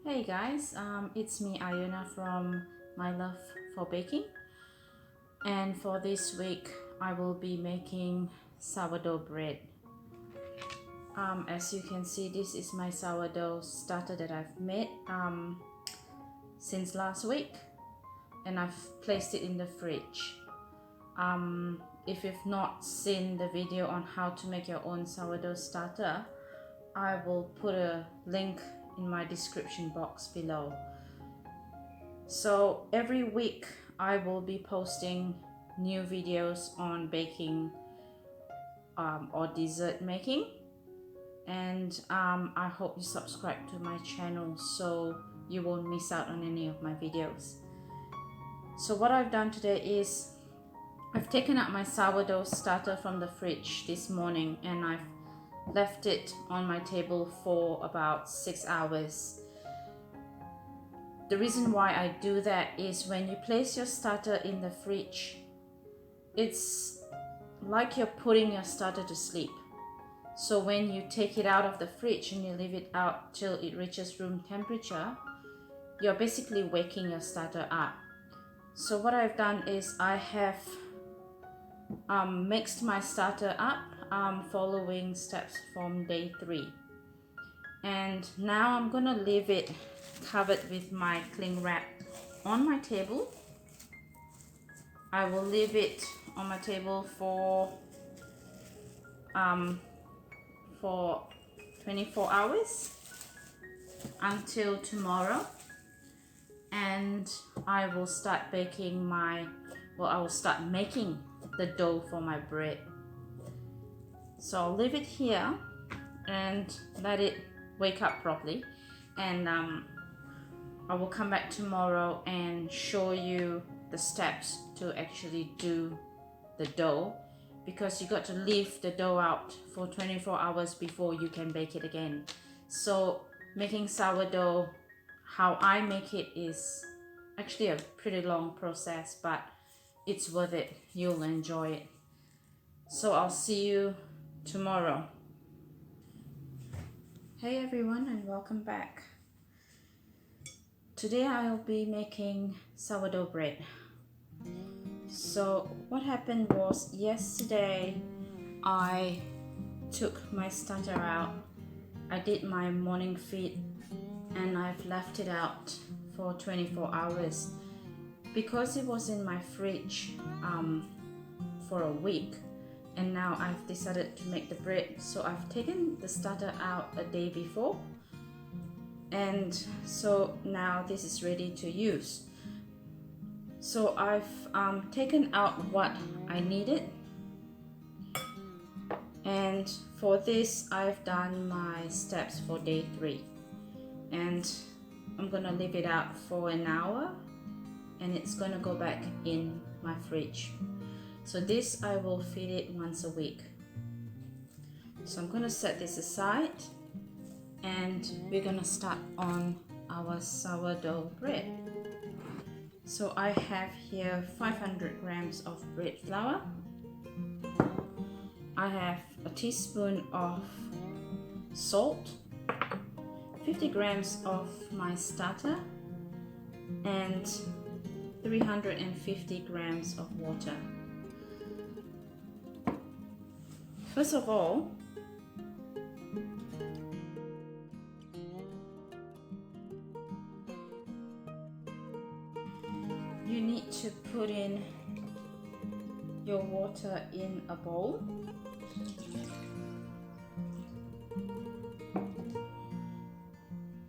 Hey guys, it's me Ayuna from My Love for Baking, and for this week I will be making sourdough bread. As you can see, this is my sourdough starter that I've made since last week, and I've placed it in the fridge. If you've not seen the video on how to make your own sourdough starter, I will put a link in my description box below. So every week I will be posting new videos on baking or dessert making, and I hope you subscribe to my channel so you won't miss out on any of my videos. So what I've done today is I've taken out my sourdough starter from the fridge this morning, and I've left it on my table for about 6 hours. The reason why I do that is when you place your starter in the fridge, it's like you're putting your starter to sleep. So when you take it out of the fridge and you leave it out till it reaches room temperature, you're basically waking your starter up. So what I've done is I have mixed my starter up following steps from day 3, and now I'm gonna leave it covered with my cling wrap on my table. I will leave it on my table for 24 hours until tomorrow, and I will start baking I will start making the dough for my bread. So I'll leave it here and let it wake up properly, and I will come back tomorrow and show you the steps to actually do the dough, because you got to leave the dough out for 24 hours before you can bake it again. So making sourdough, how I make it, is actually a pretty long process, but it's worth it. You'll enjoy it. So I'll see you tomorrow. Hey everyone, and welcome back. Today I'll be making sourdough bread. So what happened was, yesterday I took my starter out. I did my morning feed and I've left it out for 24 hours because it was in my fridge for a week. And now I've decided to make the bread. So I've taken the starter out a day before, and so now this is ready to use. So I've taken out what I needed, and for this I've done my steps for day 3, and I'm gonna leave it out for an hour, and it's gonna go back in my fridge. So this I will feed it once a week. So I'm gonna set this aside, and we're gonna start on our sourdough bread. So I have here 500 grams of bread flour. I have a teaspoon of salt, 50 grams of my starter, and 350 grams of water. First of all, you need to put in your water in a bowl.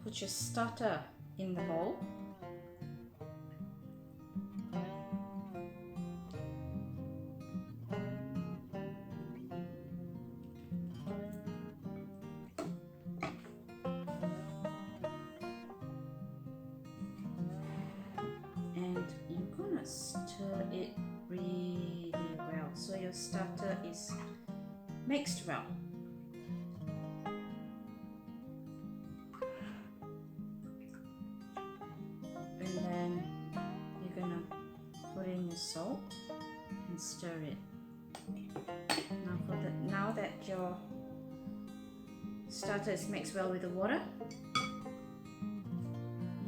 Put your starter in the bowl. Stir it really well so your starter is mixed well. And then you're gonna put in your salt and stir it. Now that your starter is mixed well with the water,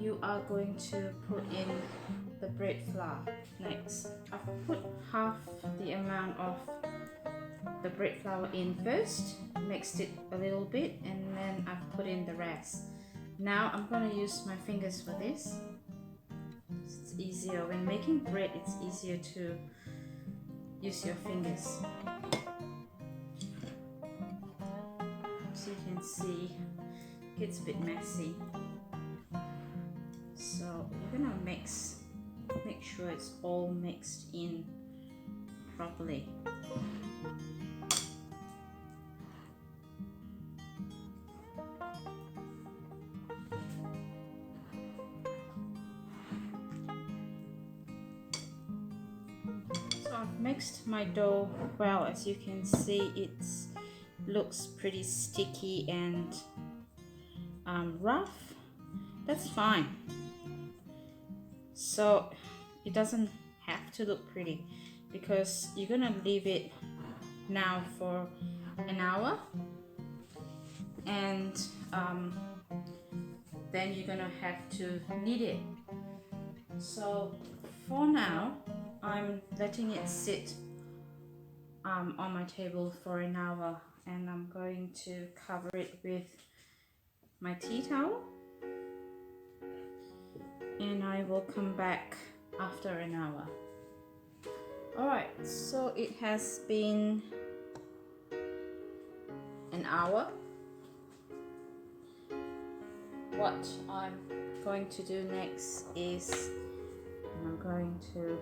you are going to put in the bread flour next. I've put half the amount of the bread flour in first, mixed it a little bit, and then I've put in the rest. Now I'm going to use my fingers for this. It's easier when making bread, it's easier to use your fingers. So you can see it gets a bit messy. So you're gonna make sure it's all mixed in properly. So I've mixed my dough well. As you can see, it looks pretty sticky and rough. That's fine. So it doesn't have to look pretty because you're gonna leave it now for an hour, and then you're gonna have to knead it. So for now, I'm letting it sit on my table for an hour, and I'm going to cover it with my tea towel, and I will come back after an hour. Alright, so it has been an hour. What I'm going to do next is I'm going to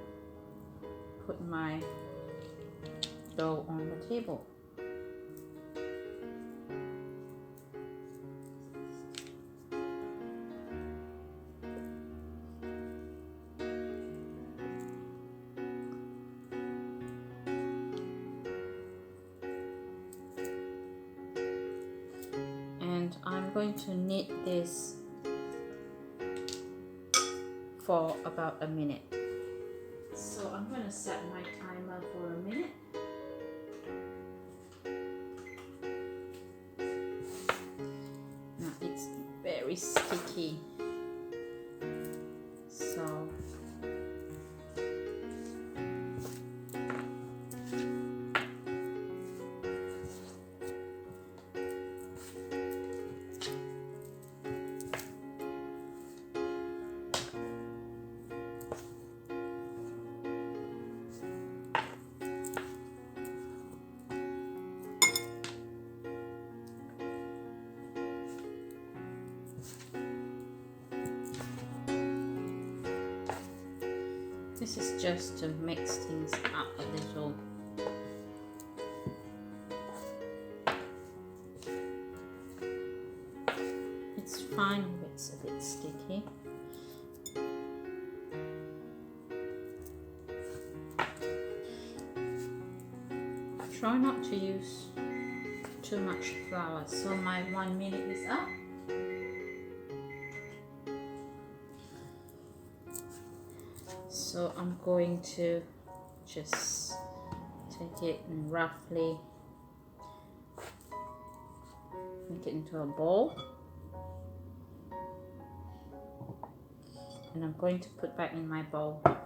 put my dough on the table. And I'm going to knead this for about a minute. So I'm going to set my timer for a minute. Now it's very sticky, so this is just to mix things up a little. It's fine if it's a bit sticky. Try not to use too much flour. So my 1 minute is up. So I'm going to just take it and roughly make it into a bowl, and I'm going to put back in my bowl. I'm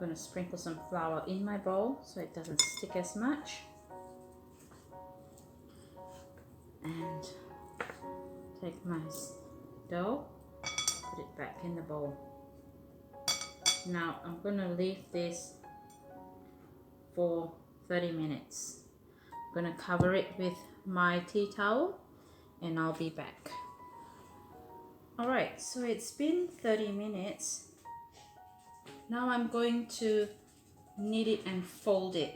going to sprinkle some flour in my bowl so it doesn't stick as much, and take my dough, put it back in the bowl. Now I'm going to leave this for 30 minutes. I'm going to cover it with my tea towel and I'll be back. Alright, so it's been 30 minutes. Now I'm going to knead it and fold it.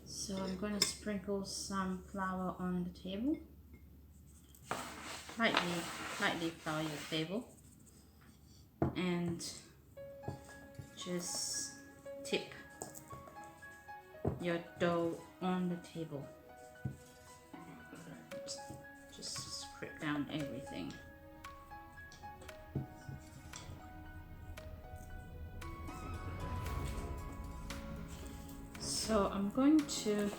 So I'm going to sprinkle some flour on the table. Lightly flour your table. And just tip your dough on the table. Just scrape down everything. So I'm going to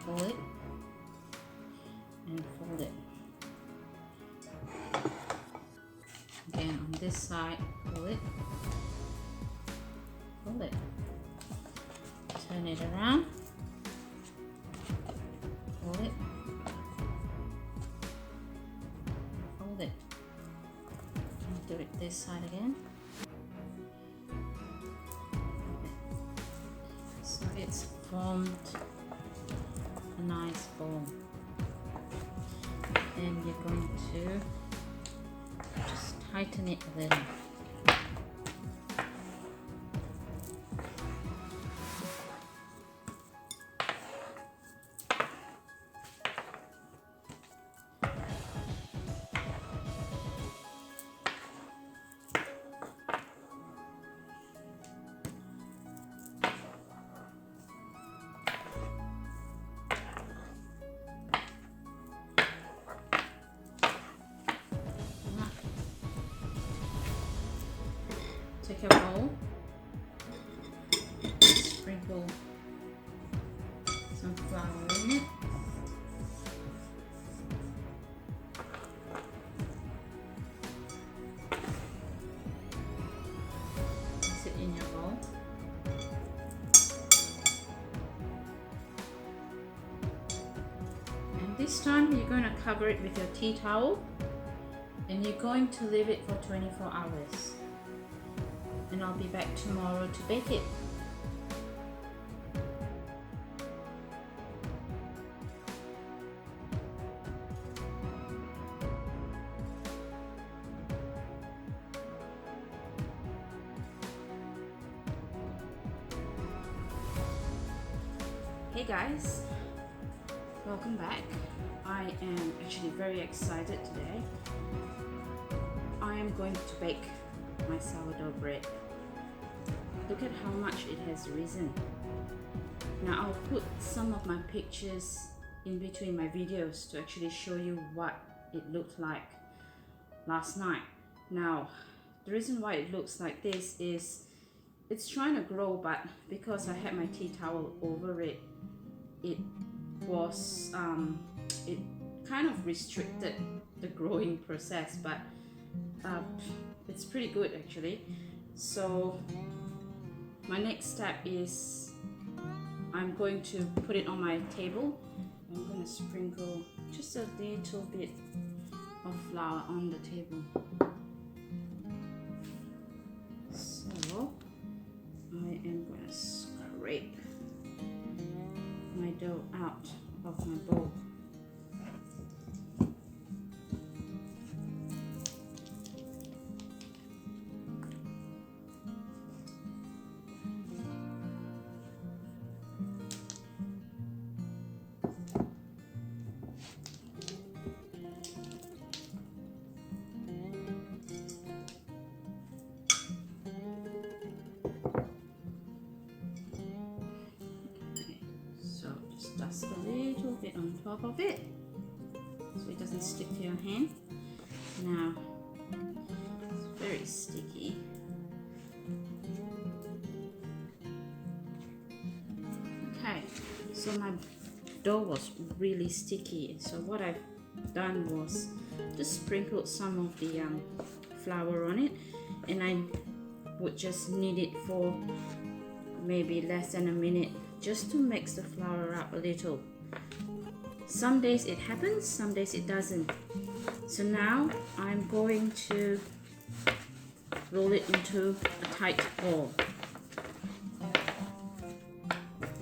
pull it side, pull it, turn it around, pull it, hold it, and do it this side again. So it's formed a nice ball. And you're going to just tighten it a little. Take a bowl, sprinkle some flour in it, place it in your bowl, and this time you're going to cover it with your tea towel, and you're going to leave it for 24 hours. And I'll be back tomorrow to bake it. Hey guys, welcome back. I am actually very excited today. I am going to bake my sourdough bread. Look at how much it has risen. Now I'll put some of my pictures in between my videos to actually show you what it looked like last night. Now the reason why it looks like this is it's trying to grow, but because I had my tea towel over it, it was it kind of restricted the growing process, but it's pretty good actually. So my next step is I'm going to put it on my table. I'm going to sprinkle just a little bit of flour on the table. So I am going to scrape my dough out of my bowl. Dust a little bit on top of it so it doesn't stick to your hand. Now it's very sticky. Okay, so my dough was really sticky, so what I've done was just sprinkled some of the flour on it, and I would just knead it for maybe less than a minute just to mix the flour up a little. Some days it happens, some days it doesn't. So now I'm going to roll it into a tight ball.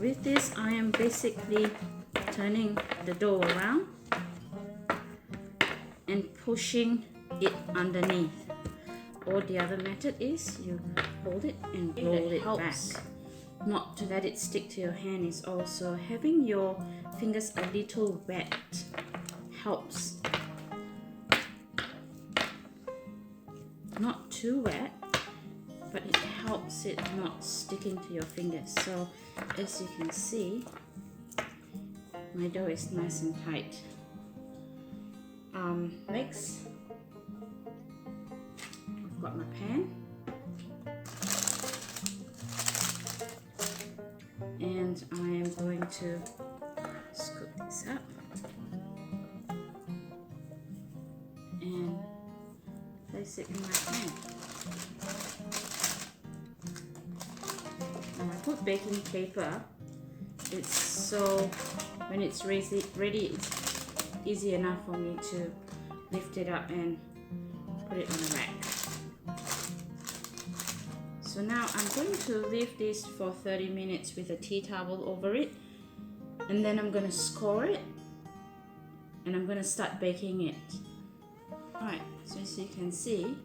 With this, I am basically turning the dough around and pushing it underneath. Or the other method is you hold it and roll it back. Not to let it stick to your hand is also having your fingers a little wet helps. Not too wet, but it helps it not sticking to your fingers. So as you can see, my dough is nice and tight. Next, I've got my pan. And I am going to scoop this up and place it in my pan. And I put baking paper. It's so when it's ready, it's easy enough for me to lift it up and put it on a rack. So now I'm going to leave this for 30 minutes with a tea towel over it, and then I'm going to score it and I'm going to start baking it. Alright, so as you can see,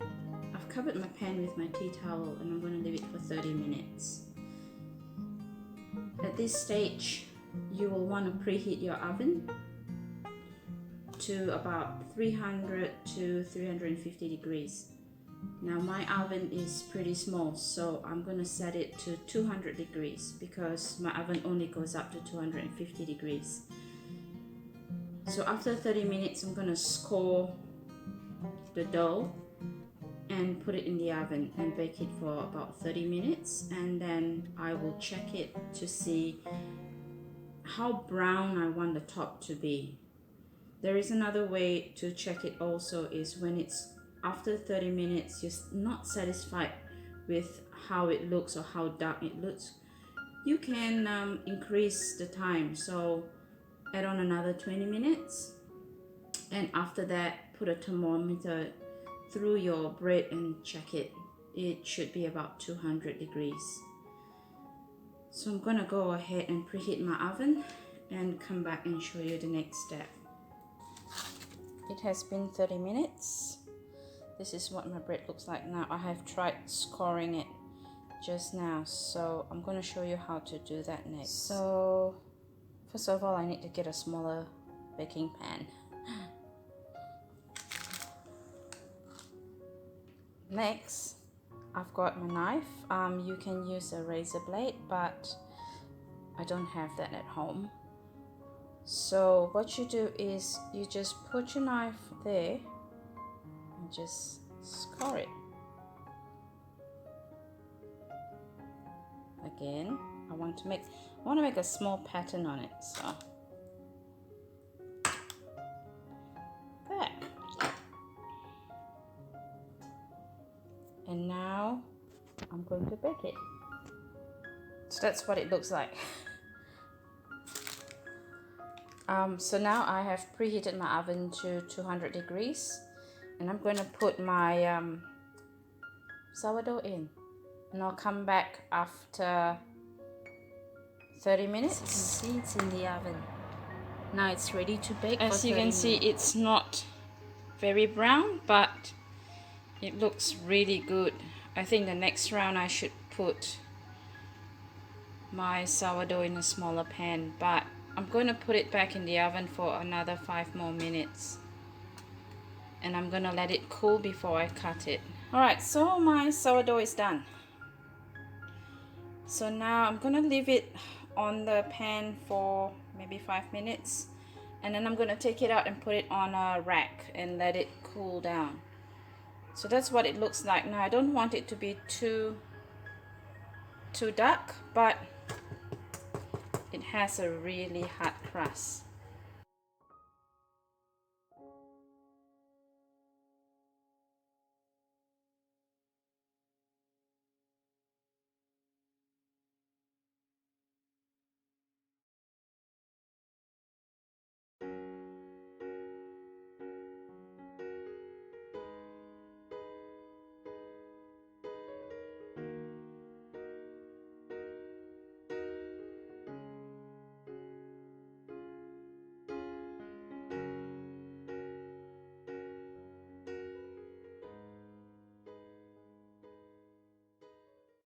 I've covered my pan with my tea towel and I'm going to leave it for 30 minutes. At this stage, you will want to preheat your oven to about 300 to 350 degrees. Now my oven is pretty small, so I'm going to set it to 200 degrees because my oven only goes up to 250 degrees. So after 30 minutes, I'm going to score the dough and put it in the oven and bake it for about 30 minutes, and then I will check it to see how brown I want the top to be. There is another way to check it also, is when it's after 30 minutes you're not satisfied with how it looks or how dark it looks, you can increase the time. So add on another 20 minutes, and after that put a thermometer through your bread and check it. It should be about 200 degrees. So I'm gonna go ahead and preheat my oven and come back and show you the next step. It has been 30 minutes. This is what my bread looks like now. I have tried scoring it just now, so I'm going to show you how to do that next. So first of all, I need to get a smaller baking pan. Next, I've got my knife. You can use a razor blade, but I don't have that at home. So what you do is you just put your knife there and just score it. Again, I want to make a small pattern on it. So there. And now I'm going to bake it. So that's what it looks like. So now I have preheated my oven to 200 degrees, and I'm going to put my sourdough in, and I'll come back after 30 minutes. As you can see, it's in the oven. Now it's ready to bake. As you can see, it's not very brown, but it looks really good. I think the next round I should put my sourdough in a smaller pan, but I'm going to put it back in the oven for another 5 more minutes, and I'm going to let it cool before I cut it. Alright, so my sourdough is done. So now I'm going to leave it on the pan for maybe 5 minutes, and then I'm going to take it out and put it on a rack and let it cool down. So that's what it looks like now. I don't want it to be too dark, but it has a really hard crust.